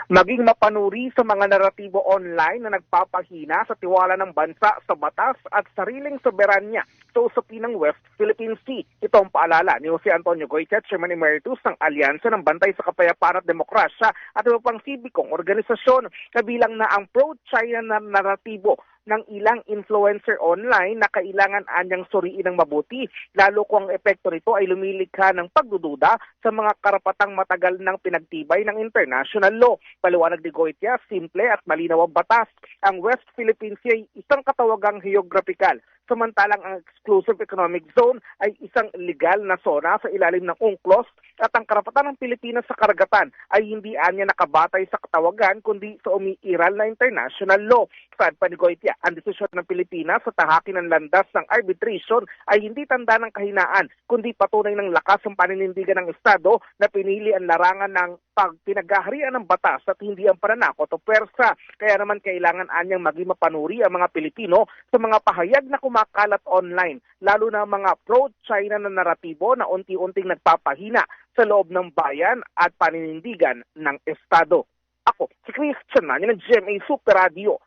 maging mapanuri sa mga naratibo online na nagpapahina sa tiwala ng bansa sa batas at sariling soberanya sa usapin ng West Philippine Sea. Ito ang paalala ni Jose Antonio Goytiat, Chairman Emeritus ng Alyansa ng Bantay sa Kapayapaan at Demokrasya at iba pang sibikong organisasyon, kabilang na ang pro-China na naratibo ng ilang influencer online na kailangan anyang suriin ng mabuti, lalo kung ang epekto nito ay lumilikha ng pagdududa sa mga karapatang matagal ng pinagtibay ng international law. Paliwanag ni Goytiat, simple at malinaw ang batas. Ang West Philippine Sea ay isang katawagang geographical, samantalang ang Exclusive Economic Zone ay isang legal na zona sa ilalim ng UNCLOS at ang karapatan ng Pilipinas sa karagatan ay hindi anya nakabatay sa katawagan kundi sa umiiral na international law. Saad pa ni Goytiat, ang desisyon ng Pilipinas sa tahakin ng landas ng arbitration ay hindi tanda ng kahinaan kundi patunay ng lakas ng paninindigan ng Estado na pinili ang larangan ng pinaghaharian ng batas at hindi ang pananakot o pwersa. Kaya naman kailangan anyang maging mapanuri ang mga Pilipino sa mga pahayag na kumakalat online, lalo na mga pro-China na naratibo na unti-unting nagpapahina sa loob ng bayan at paninindigan ng Estado. Ako, si Christian Manny ng GMA Super Radio.